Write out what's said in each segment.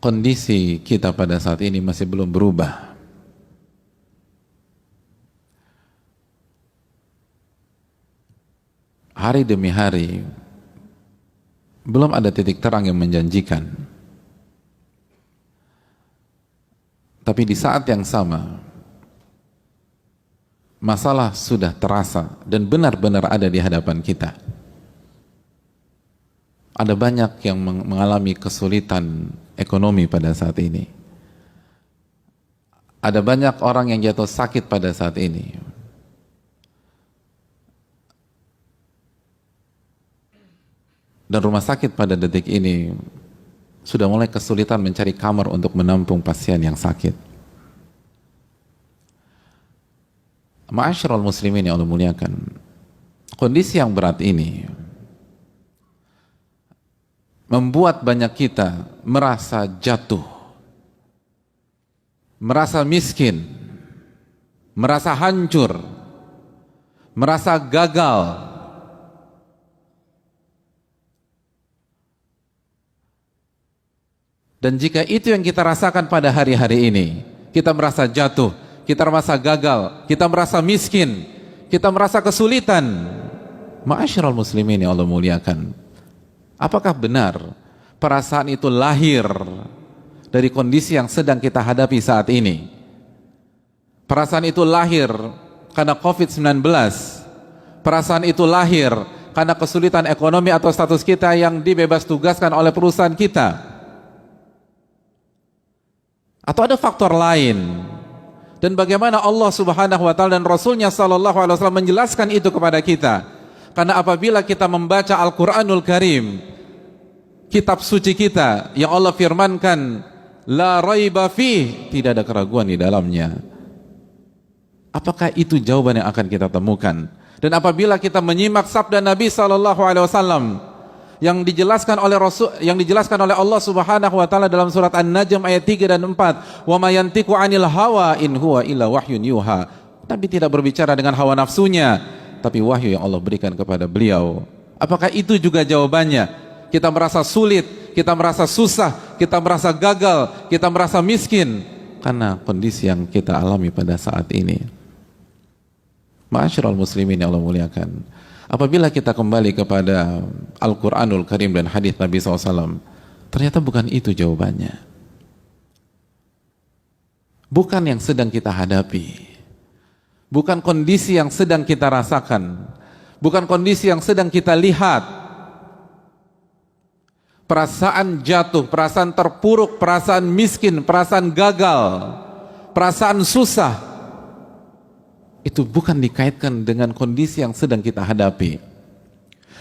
kondisi kita pada saat ini masih belum berubah. Hari demi hari belum ada titik terang yang menjanjikan. Tapi di saat yang sama masalah sudah terasa dan benar-benar ada di hadapan kita. Ada banyak yang mengalami kesulitan ekonomi pada saat ini. Ada banyak orang yang jatuh sakit pada saat ini. Dan rumah sakit pada detik ini sudah mulai kesulitan mencari kamar untuk menampung pasien yang sakit. Ma'asyiral muslimin yang Allah muliakan, kondisi yang berat ini membuat banyak kita merasa jatuh, merasa miskin, merasa hancur, merasa gagal. Dan jika itu yang kita rasakan pada hari-hari ini, kita merasa jatuh, kita merasa gagal, kita merasa miskin, kita merasa kesulitan, ma'asyiral muslimin yang Allah muliakan, apakah benar perasaan itu lahir dari kondisi yang sedang kita hadapi saat ini? Perasaan itu lahir karena COVID-19, perasaan itu lahir karena kesulitan ekonomi atau status kita yang dibebas tugaskan oleh perusahaan kita, atau ada faktor lain? Dan bagaimana Allah Subhanahu wa taala dan Rasulnya sallallahu alaihi wasallam menjelaskan itu kepada kita? Karena apabila kita membaca Al-Qur'anul Karim, kitab suci kita yang Allah firmankan la raiba fih, tidak ada keraguan di dalamnya, apakah itu jawaban yang akan kita temukan? Dan apabila kita menyimak sabda Nabi sallallahu alaihi wasallam yang dijelaskan oleh Rasul, yang dijelaskan oleh Allah Subhanahu wa taala dalam surat An-Najm ayat 3 dan 4, wa may yantiqu 'anil hawa in huwa illa wahyun yuha. Nabi tidak berbicara dengan hawa nafsunya, tapi wahyu yang Allah berikan kepada beliau. Apakah itu juga jawabannya? Kita merasa sulit, kita merasa susah, kita merasa gagal, kita merasa miskin karena kondisi yang kita alami pada saat ini. Ma'asyiral muslimin yang Allah muliakan, apabila kita kembali kepada Al-Quranul Karim dan hadis Nabi SAW, ternyata bukan itu jawabannya. Bukan yang sedang kita hadapi, bukan kondisi yang sedang kita rasakan, bukan kondisi yang sedang kita lihat. Perasaan jatuh, perasaan terpuruk, perasaan miskin, perasaan gagal, perasaan susah, itu bukan dikaitkan dengan kondisi yang sedang kita hadapi.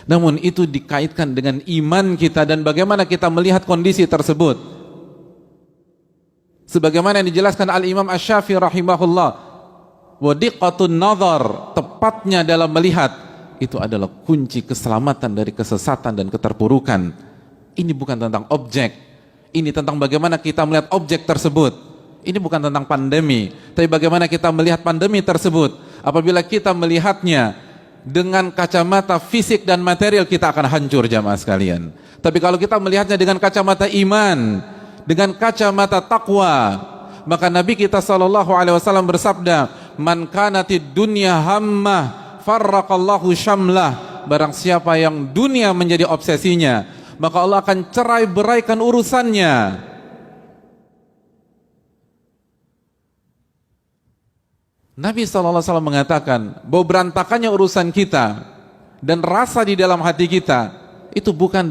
Namun itu dikaitkan dengan iman kita dan bagaimana kita melihat kondisi tersebut. Sebagaimana yang dijelaskan Al-Imam Asy-Syafi'i rahimahullah, wa diqqatun nazar, tepatnya dalam melihat, itu adalah kunci keselamatan dari kesesatan dan keterpurukan. Ini bukan tentang objek, ini tentang bagaimana kita melihat objek tersebut. Ini bukan tentang pandemi, tapi bagaimana kita melihat pandemi tersebut. Apabila kita melihatnya dengan kacamata fisik dan material, kita akan hancur jamaah sekalian. Tapi kalau kita melihatnya dengan kacamata iman, dengan kacamata takwa, maka Nabi kita SAW bersabda, man kanatid dunya hammah farraqallahu syamlah. Barang siapa yang dunia menjadi obsesinya, maka Allah akan cerai beraikan urusannya. Nabi SAW mengatakan bahwa berantakannya urusan kita dan rasa di dalam hati kita itu bukan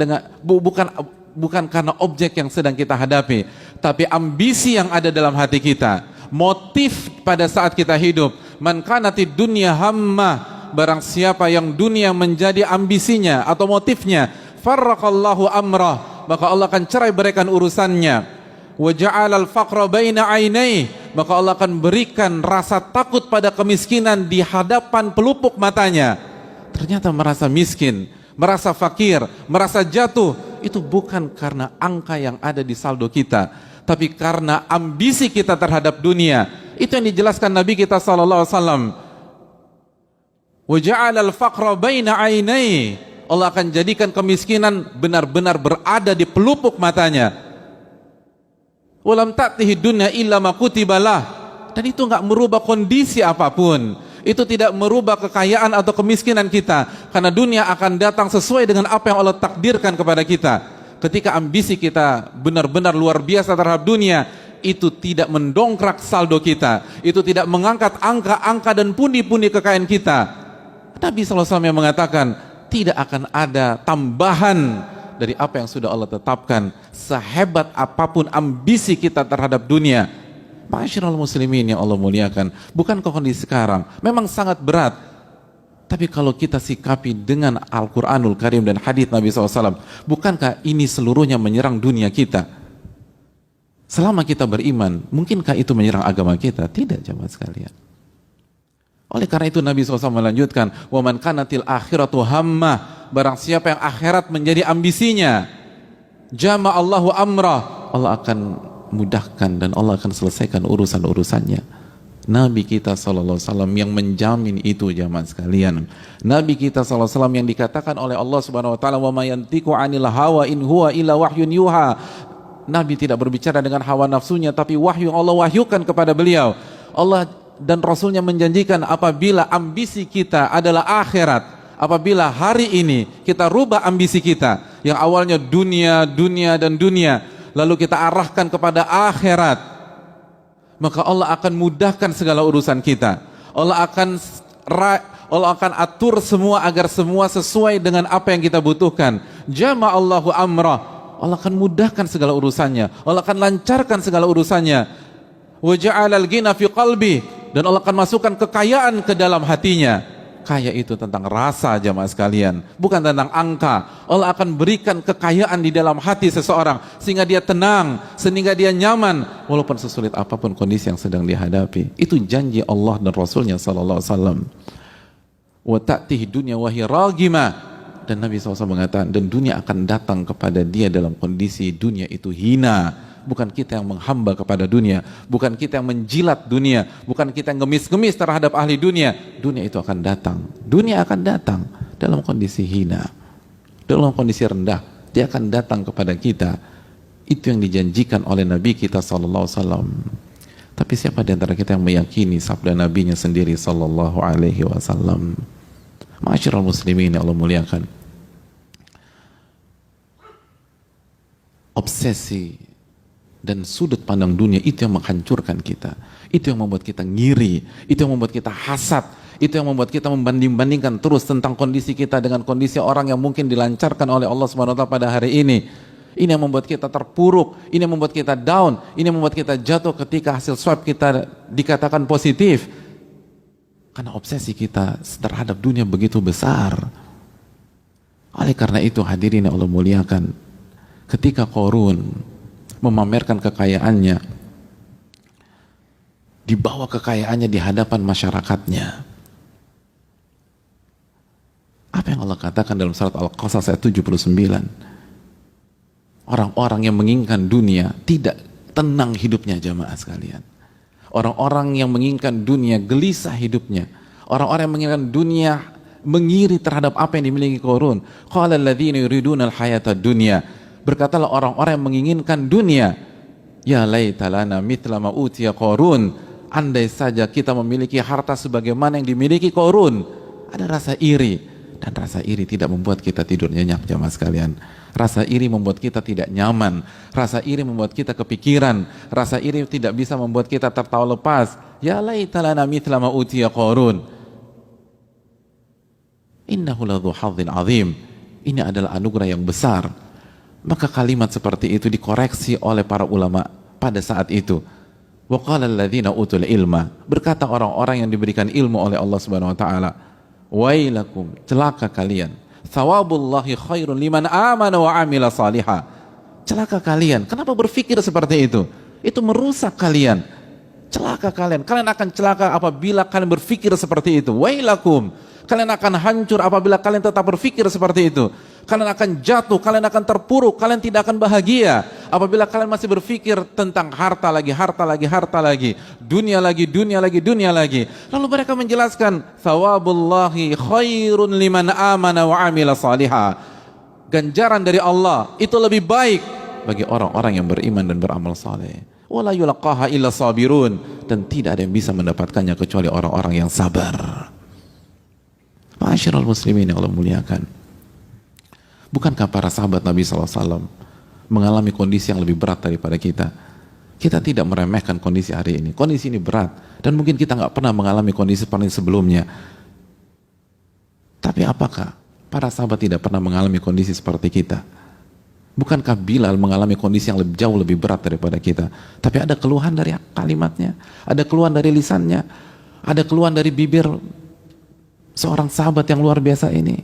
karena objek yang sedang kita hadapi, tapi ambisi yang ada dalam hati kita, motif pada saat kita hidup. Man kanatid dunya hammah, barang siapa yang dunia menjadi ambisinya atau motifnya, farraqallahu amrah, maka Allah akan cerai beraikan urusannya. Wa ja'alal faqra baina 'ainai, maka Allah akan berikan rasa takut pada kemiskinan di hadapan pelupuk matanya. Ternyata merasa miskin, merasa fakir, merasa jatuh, itu bukan karena angka yang ada di saldo kita, tapi karena ambisi kita terhadap dunia. Itu yang dijelaskan Nabi kita sallallahu alaihi wasallam. Wa ja'alal faqra baina 'ainai, Allah akan jadikan kemiskinan benar-benar berada di pelupuk matanya. Walam ta'tihi dunya illa ma kutibalah. Dan itu nggak merubah kondisi apapun. Itu tidak merubah kekayaan atau kemiskinan kita, karena dunia akan datang sesuai dengan apa yang Allah takdirkan kepada kita. Ketika ambisi kita benar-benar luar biasa terhadap dunia, itu tidak mendongkrak saldo kita, itu tidak mengangkat angka-angka dan pundi-pundi kekayaan kita. Nabi SAW yang mengatakan tidak akan ada tambahan dari apa yang sudah Allah tetapkan, sehebat apapun ambisi kita terhadap dunia. Ma'asyiral muslimin yang Allah muliakan, bukankah kondisi sekarang memang sangat berat, tapi kalau kita sikapi dengan Al-Quranul Karim dan hadis Nabi SAW, bukankah ini seluruhnya menyerang dunia kita? Selama kita beriman, mungkinkah itu menyerang agama kita? Tidak, jemaah sekalian. Oleh karena itu Nabi SAW melanjutkan, wa man kanatil akhiratu hammah, barang siapa yang akhirat menjadi ambisinya, jama'allahu amrah, Allah akan mudahkan dan Allah akan selesaikan urusan-urusannya. Nabi kita SAW yang menjamin itu, jamaah sekalian. Nabi kita SAW yang dikatakan oleh Allah Subhanahu Wa Taala, wa ma yantiqu 'anil hawa in huwa illa wahyun yuha. Nabi tidak berbicara dengan hawa nafsunya, tapi wahyu yang Allah wahyukan kepada beliau. Allah dan Rasulnya menjanjikan apabila ambisi kita adalah akhirat, apabila hari ini kita rubah ambisi kita yang awalnya dunia, dunia dan dunia, lalu kita arahkan kepada akhirat, maka Allah akan mudahkan segala urusan kita. Allah akan atur semua agar semua sesuai dengan apa yang kita butuhkan. Jama'allahu amrah, Allah akan mudahkan segala urusannya, Allah akan lancarkan segala urusannya. Wa ja'alal ghina fi qalbi, dan Allah akan masukkan kekayaan ke dalam hatinya. Kaya itu tentang rasa, jamaah sekalian, bukan tentang angka. Allah akan berikan kekayaan di dalam hati seseorang sehingga dia tenang, sehingga dia nyaman walaupun sesulit apapun kondisi yang sedang dihadapi. Itu janji Allah dan Rasulnya sallallahu alaihi wasallam. Wa ta'tihi dunya wa hiya raghimah, dan Nabi SAW mengatakan, dan dunia akan datang kepada dia dalam kondisi dunia itu hina. Bukan kita yang menghamba kepada dunia, bukan kita yang menjilat dunia, bukan kita yang ngemis-ngemis terhadap ahli dunia. Dunia itu akan datang, dunia akan datang dalam kondisi hina, dalam kondisi rendah. Dia akan datang kepada kita. Itu yang dijanjikan oleh Nabi kita sallallahu alaihi wasallam. Tapi siapa di antara kita yang meyakini sabda Nabinya sendiri sallallahu alaihi wasallam? Ma'asyiral muslimin yang Allah muliakan, obsesi dan sudut pandang dunia itu yang menghancurkan kita, itu yang membuat kita ngiri, itu yang membuat kita hasad, itu yang membuat kita membanding-bandingkan terus tentang kondisi kita dengan kondisi orang yang mungkin dilancarkan oleh Allah Subhanahu wa Ta'ala pada hari ini. Ini yang membuat kita terpuruk, ini yang membuat kita down, ini yang membuat kita jatuh ketika hasil swab kita dikatakan positif, karena obsesi kita terhadap dunia begitu besar. Oleh karena itu hadirin yang Allah muliakan, ketika Qarun memamerkan kekayaannya, dibawa kekayaannya di hadapan masyarakatnya, apa yang Allah katakan dalam surat Al-Qasas ayat 79? Orang-orang yang menginginkan dunia tidak tenang hidupnya, jamaah sekalian. Orang-orang yang menginginkan dunia gelisah hidupnya. Orang-orang yang menginginkan dunia mengiri terhadap apa yang dimiliki Qarun. Qala alladzina yuriduna al-hayata dunya, berkatalah orang-orang yang menginginkan dunia, ya laita lana mithla ma utiya Qarun, andai saja kita memiliki harta sebagaimana yang dimiliki Qarun. Ada rasa iri, dan rasa iri tidak membuat kita tidur nyenyak, jamaah sekalian. Rasa iri membuat kita tidak nyaman, rasa iri membuat kita kepikiran, rasa iri tidak bisa membuat kita tertawa lepas. Ya laita lana mithla ma utiya Qarun, innahu ladzu hadzin azim, ini adalah anugerah yang besar. Maka kalimat seperti itu dikoreksi oleh para ulama pada saat itu. Wa qala alladzina utul ilma, berkata orang-orang yang diberikan ilmu oleh Allah Subhanahu wa taala, wailakum, celaka kalian, thawabullahi khairun liman amana wa amila salihah. Celaka kalian, kenapa berpikir seperti itu? Itu merusak kalian. Celaka kalian, kalian akan celaka apabila kalian berpikir seperti itu. Wailakum, kalian akan hancur apabila kalian tetap berpikir seperti itu. Kalian akan jatuh, kalian akan terpuruk, kalian tidak akan bahagia apabila kalian masih berpikir tentang harta lagi, harta lagi, harta lagi, dunia lagi, dunia lagi, dunia lagi. Lalu mereka menjelaskan, thawabullahi khairun liman amana wa amila salihah. Ganjaran dari Allah itu lebih baik bagi orang-orang yang beriman dan beramal saleh. wala yulaqaha illa sabirun, dan tidak ada yang bisa mendapatkannya kecuali orang-orang yang sabar. Ma'asyiral muslimin yang Allah muliakan, bukankah para sahabat Nabi SAW mengalami kondisi yang lebih berat daripada kita? Kita tidak meremehkan kondisi hari ini. Kondisi ini berat, dan mungkin kita nggak pernah mengalami kondisi seperti sebelumnya. Tapi apakah para sahabat tidak pernah mengalami kondisi seperti kita? Bukankah Bilal mengalami kondisi yang jauh lebih berat daripada kita? Tapi ada keluhan dari kalimatnya, ada keluhan dari lisannya, ada keluhan dari bibir seorang sahabat yang luar biasa ini.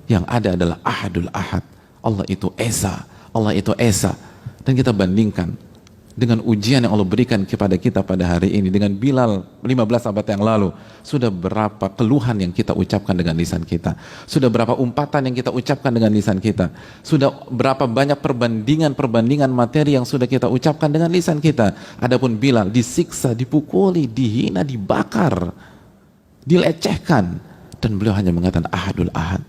Yang ada adalah Ahadul Ahad. Allah itu Esa, Allah itu Esa. Dan kita bandingkan dengan ujian yang Allah berikan kepada kita pada hari ini dengan Bilal 15 abad yang lalu. Sudah berapa keluhan yang kita ucapkan dengan lisan kita, sudah berapa umpatan yang kita ucapkan dengan lisan kita, sudah berapa banyak perbandingan materi yang sudah kita ucapkan dengan lisan kita. Adapun Bilal disiksa, dipukuli, dihina, dibakar, dilecehkan, dan beliau hanya mengatakan Ahadul Ahad.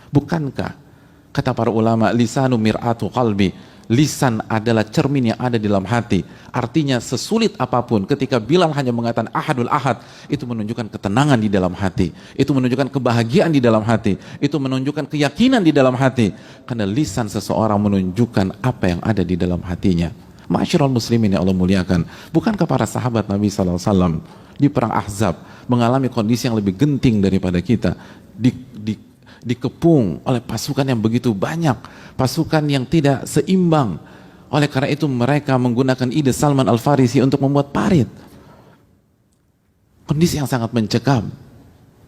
Bukankah kata para ulama, lisanu mir'atu qalbi, lisan adalah cermin yang ada di dalam hati. Artinya sesulit apapun, ketika Bilal hanya mengatakan Ahadul Ahad, itu menunjukkan ketenangan di dalam hati, itu menunjukkan kebahagiaan di dalam hati, itu menunjukkan keyakinan di dalam hati, karena lisan seseorang menunjukkan apa yang ada di dalam hatinya. Ma'asyiral muslimin yang Allah muliakan, bukankah para sahabat Nabi SAW di perang Ahzab mengalami kondisi yang lebih genting daripada kita, dikepung oleh pasukan yang begitu banyak, pasukan yang tidak seimbang. Oleh karena itu mereka menggunakan ide Salman Al-Farisi untuk membuat parit. Kondisi yang sangat mencekam.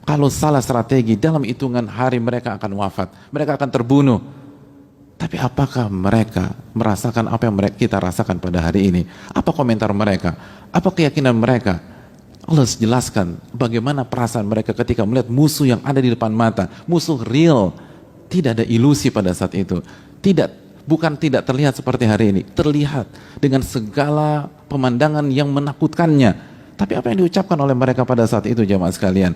Kalau salah strategi, dalam hitungan hari mereka akan wafat, mereka akan terbunuh. Tapi apakah mereka merasakan apa yang kita rasakan pada hari ini? Apa komentar mereka? Apa keyakinan mereka? Allah jelaskan bagaimana perasaan mereka ketika melihat musuh yang ada di depan mata, musuh real, tidak ada ilusi pada saat itu. Bukan tidak terlihat seperti hari ini, terlihat dengan segala pemandangan yang menakutkannya. Tapi apa yang diucapkan oleh mereka pada saat itu, jamaah sekalian?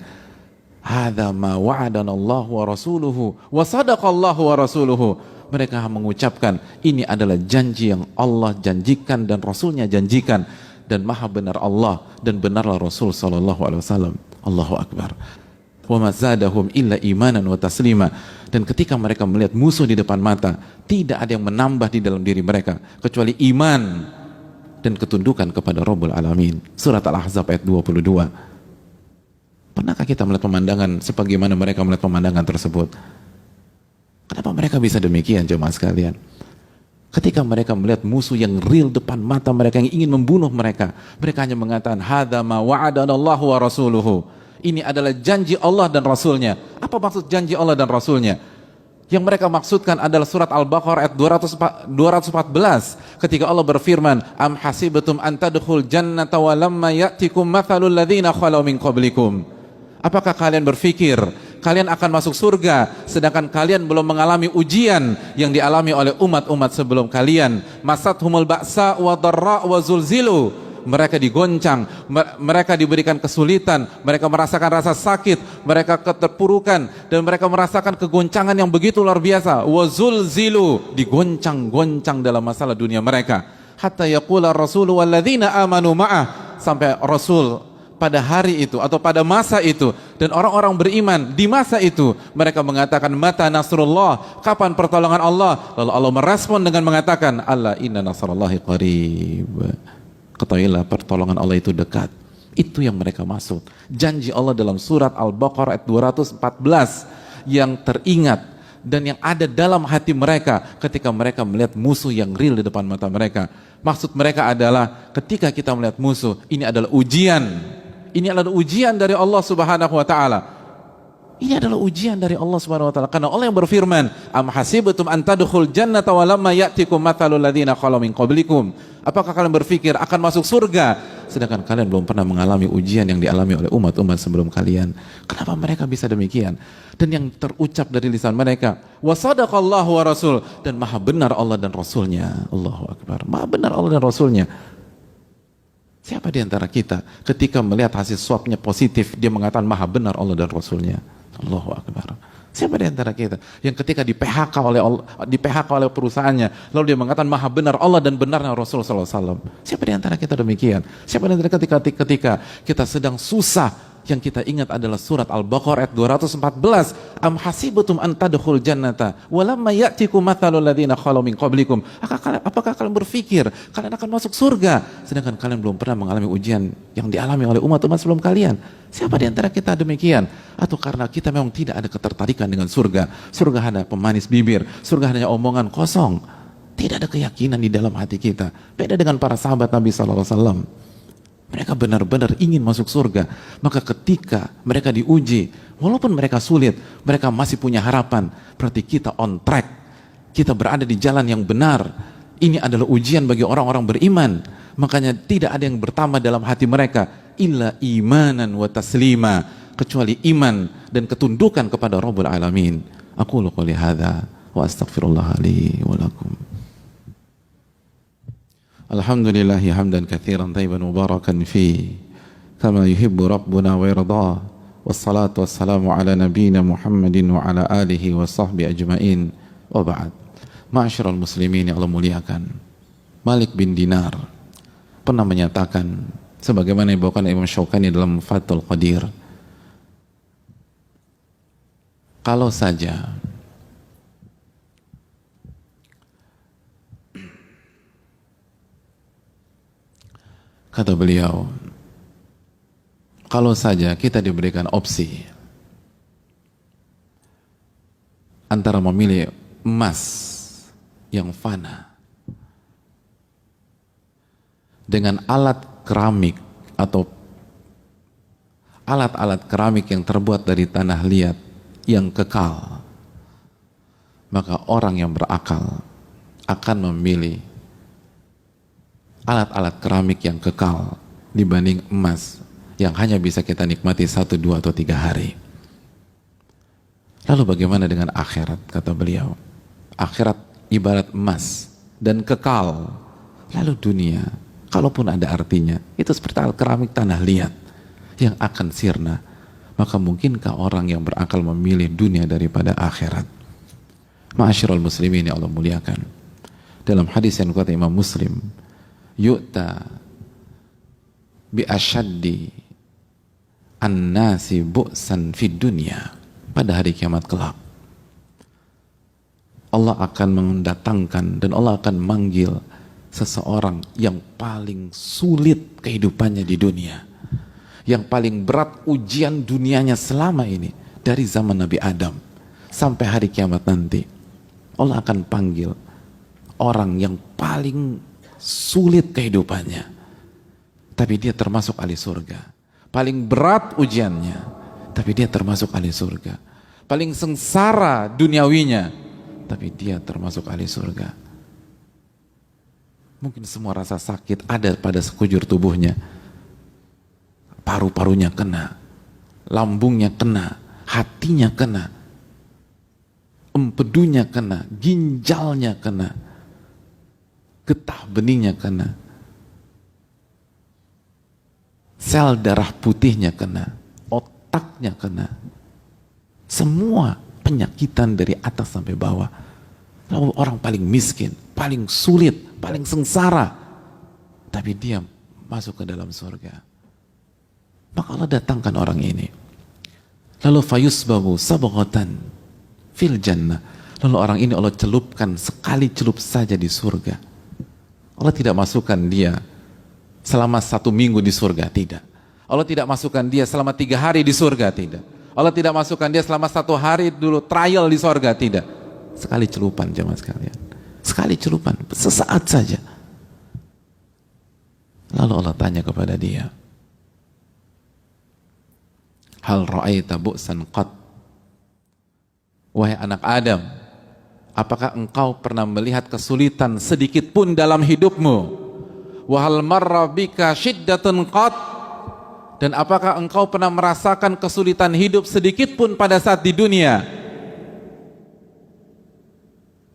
Hadza ma wa'adanallahu wa rasuluhu wa sadaqallahu wa rasuluhu. Mereka mengucapkan ini adalah janji yang Allah janjikan dan Rasulnya janjikan, dan maha benar Allah dan benarlah Rasul sallallahu alaihi wasallam. Allahu akbar. Wa ma zadahum illa imanan wa taslima. Dan ketika mereka melihat musuh di depan mata, tidak ada yang menambah di dalam diri mereka kecuali iman dan ketundukan kepada Rabbul Alamin. Surat Al-Ahzab ayat 22. Pernahkah kita melihat pemandangan sebagaimana mereka melihat pemandangan tersebut? Kenapa mereka bisa demikian, jemaah sekalian? Ketika mereka melihat musuh yang real depan mata mereka yang ingin membunuh mereka, mereka hanya mengatakan hadza ma wa'adanallahu wa rasuluhu. Ini adalah janji Allah dan Rasulnya. Apa maksud janji Allah dan Rasulnya? Yang mereka maksudkan adalah surat Al-Baqarah ayat 214, ketika Allah berfirman, am hasibatum an tadkhul jannata wa lamma ya'tikum mathalul ladzina khalau min qablikum. Apakah kalian berpikir kalian akan masuk surga sedangkan kalian belum mengalami ujian yang dialami oleh umat-umat sebelum kalian? Masathumul ba'sa wa dharra wa zulzilu. Mereka digoncang, mereka diberikan kesulitan, mereka merasakan rasa sakit, mereka keterpurukan, dan mereka merasakan kegoncangan yang begitu luar biasa. Wa zulzilu, digoncang-goncang dalam masalah dunia mereka. Hatta yaqula rasulu walladzina amanu ma'ah, sampai Rasul pada hari itu atau pada masa itu dan orang-orang beriman di masa itu mereka mengatakan mata nasrullah, kapan pertolongan Allah? Lalu Allah merespon dengan mengatakan alla inna nasrallahi qarib. Ketahuilah pertolongan Allah itu dekat. Itu yang mereka maksud. Janji Allah dalam surat Al-Baqarah ayat 214 yang teringat dan yang ada dalam hati mereka ketika mereka melihat musuh yang real di depan mata mereka. Maksud mereka adalah ketika kita melihat musuh, ini adalah ujian. Ini adalah ujian dari Allah Subhanahu wa taala. Ini adalah ujian dari Allah Subhanahu wa taala. Karena Allah yang berfirman, "Am hasibatum an tadkhul jannata wa lamma ya'tikum mathalul ladzina khalu min qablikum." Apakah kalian berpikir akan masuk surga sedangkan kalian belum pernah mengalami ujian yang dialami oleh umat-umat sebelum kalian? Kenapa mereka bisa demikian? Dan yang terucap dari lisan mereka, "Wa sadaqallahu wa rasul." Dan maha benar Allah dan Rasulnya. Allahu akbar. Maha benar Allah dan Rasulnya. Siapa di antara kita ketika melihat hasil swabnya positif, dia mengatakan maha benar Allah dan Rasulnya? Allahu akbar. Siapa di antara kita yang ketika di PHK oleh Allah, di PHK oleh perusahaannya, lalu dia mengatakan maha benar Allah dan benarnya Rasulullah SAW? Siapa di antara kita demikian? Siapa di antara ketika kita sedang susah, yang kita ingat adalah surat Al-Baqarah ayat 214, am hasibutum an tadkhul jannata walamma ya'tikum mathalul ladzina khalu min qablikum. Apakah kalian berpikir kalian akan masuk surga sedangkan kalian belum pernah mengalami ujian yang dialami oleh umat-umat sebelum kalian? Siapa di antara kita demikian? Atau karena kita memang tidak ada ketertarikan dengan surga? Surga hanya pemanis bibir, surga hanya omongan kosong. Tidak ada keyakinan di dalam hati kita. Beda dengan para sahabat Nabi SAW. Mereka benar-benar ingin masuk surga. Maka ketika mereka diuji, walaupun mereka sulit, mereka masih punya harapan. Berarti kita on track. Kita berada di jalan yang benar. Ini adalah ujian bagi orang-orang beriman. Makanya tidak ada yang bertambah dalam hati mereka. Illa imanan wa taslima. Kecuali iman dan ketundukan kepada Rabbul Alamin. Aqulu qouli hadza wa astaghfirullah li wa lakum. Alhamdulillahi hamdan katsiran thayyiban mubarakan fi kama yuhibbu rabbuna wa yarda. Wassalatu wassalamu ala nabiyyina Muhammadin wa ala alihi wa sahbihi ajmain. Wa ba'd. Ma'asyiral muslimin yang Allah muliakan. Malik bin Dinar pernah menyatakan sebagaimana yang dibawakan Imam Syaukani dalam Fathul Qadir, kalau saja kata beliau, kalau saja kita diberikan opsi antara memilih emas yang fana dengan alat keramik atau alat-alat keramik yang terbuat dari tanah liat yang kekal, maka orang yang berakal akan memilih alat-alat keramik yang kekal dibanding emas yang hanya bisa kita nikmati 1, 2, atau 3 hari. Lalu bagaimana dengan akhirat? Kata beliau, akhirat ibarat emas dan kekal. Lalu dunia, kalaupun ada artinya, itu seperti alat keramik tanah liat yang akan sirna. Maka mungkinkah orang yang berakal memilih dunia daripada akhirat? Ma'asyiral muslimin yang Allah muliakan, dalam hadis yang dikutip Imam Muslim, yu'ta bi asyaddi an-nasi bu'san fid dunya, pada hari kiamat kelak Allah akan mendatangkan dan Allah akan manggil seseorang yang paling sulit kehidupannya di dunia, yang paling berat ujian dunianya selama ini, dari zaman Nabi Adam sampai hari kiamat nanti. Allah akan panggil orang yang paling sulit kehidupannya, tapi dia termasuk ahli surga. Paling berat ujiannya, tapi dia termasuk ahli surga. Paling sengsara duniawinya, tapi dia termasuk ahli surga. Mungkin semua rasa sakit ada pada sekujur tubuhnya. Paru-parunya kena, lambungnya kena, hatinya kena, empedunya kena, ginjalnya kena, getah benihnya kena, sel darah putihnya kena, otaknya kena, semua penyakitan dari atas sampai bawah. Lalu orang paling miskin, paling sulit, paling sengsara, tapi dia masuk ke dalam surga. Maka Allah datangkan orang ini, lalu fayusbabu sabghatan fil jannah, lalu orang ini Allah celupkan sekali celup saja di surga. Allah tidak masukkan dia selama 1 minggu di surga, tidak. Allah tidak masukkan dia selama 3 hari di surga, tidak. Allah tidak masukkan dia selama 1 hari dulu trial di surga, tidak. Sekali celupan jemaah sekalian, sekali celupan, sesaat saja. Lalu Allah tanya kepada dia, hal ra'aita bu'san qat, wahai anak Adam, apakah engkau pernah melihat kesulitan sedikit pun dalam hidupmu? Wahal marra bika syiddatun qat, dan apakah engkau pernah merasakan kesulitan hidup sedikit pun pada saat di dunia?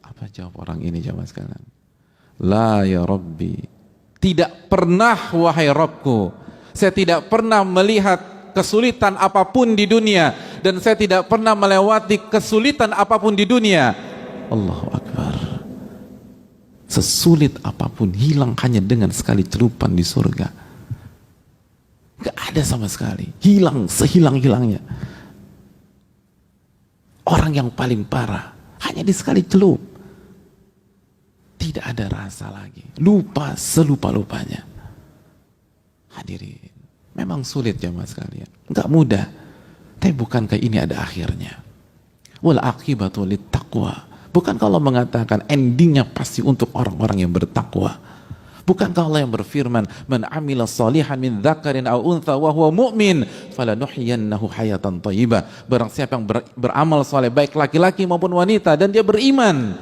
Apa jawab orang ini jemaah sekalian? La ya Rabbi, tidak pernah wahai Rabbku, saya tidak pernah melihat kesulitan apapun di dunia, dan saya tidak pernah melewati kesulitan apapun di dunia. Allahu Akbar. Sesulit apapun hilang hanya dengan sekali celupan di surga. Gak ada sama sekali, hilang sehilang-hilangnya. Orang yang paling parah hanya di sekali celup, tidak ada rasa lagi, lupa selupa-lupanya. Hadirin, memang sulit jamaah sekalian, nggak mudah, tapi bukankah ini ada akhirnya? Wal aqibatu lit taqwa. Bukan kalau mengatakan endingnya pasti untuk orang-orang yang bertakwa? Bukankah Allah yang berfirman, man amila salihan min dzakarin aw untha wa huwa mu'min falanuhyiyannahu hayatan thayyibah. Barang siapa yang beramal saleh baik laki-laki maupun wanita dan dia beriman,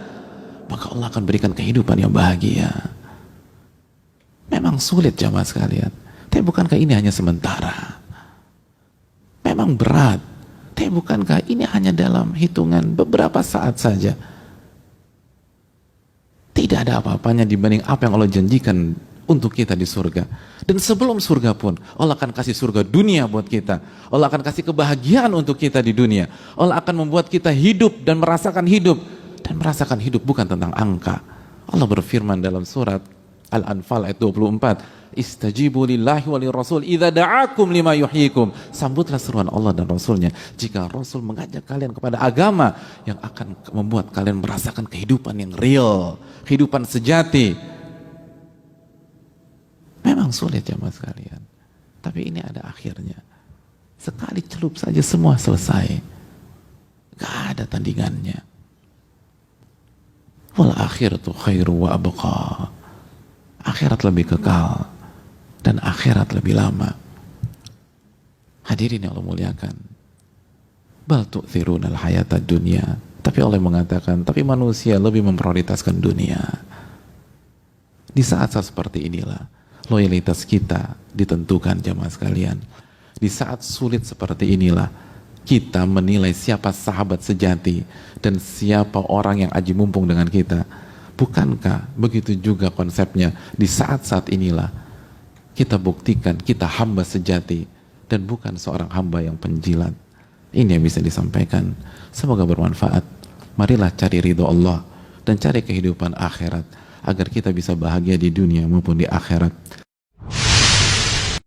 maka Allah akan berikan kehidupan yang bahagia. Memang sulit jamaah sekalian, tapi bukankah ini hanya sementara? Memang berat, tapi bukankah ini hanya dalam hitungan beberapa saat saja? Tidak ada apa-apanya dibanding apa yang Allah janjikan untuk kita di surga. Dan sebelum surga pun, Allah akan kasih surga dunia buat kita. Allah akan kasih kebahagiaan untuk kita di dunia. Allah akan membuat kita hidup dan merasakan hidup. Dan merasakan hidup bukan tentang angka. Allah berfirman dalam surat Al-Anfal ayat 24, Istajibu lillahi wa lirrasul idza da'akum lima yuhyikum. Sambutlah seruan Allah dan Rasulnya jika Rasul mengajak kalian kepada agama yang akan membuat kalian merasakan kehidupan yang real, kehidupan sejati. Memang sulit ya mas kalian, tapi ini ada akhirnya. Sekali celup saja semua selesai, gak ada tandingannya. Wal akhiratu khairu wa abqa. Akhirat lebih kekal dan akhirat lebih lama. Hadirin yang Allah muliakan, bal tu'thiruna al-hayata dunya. Tapi Allah mengatakan, tapi manusia lebih memprioritaskan dunia. Di saat-saat seperti inilah loyalitas kita ditentukan jamaah sekalian. Di saat sulit seperti inilah kita menilai siapa sahabat sejati dan siapa orang yang aji mumpung dengan kita. Bukankah begitu juga konsepnya di saat-saat inilah kita buktikan kita hamba sejati dan bukan seorang hamba yang penjilat. Ini yang bisa disampaikan. Semoga bermanfaat. Marilah cari ridho Allah dan cari kehidupan akhirat agar kita bisa bahagia di dunia maupun di akhirat.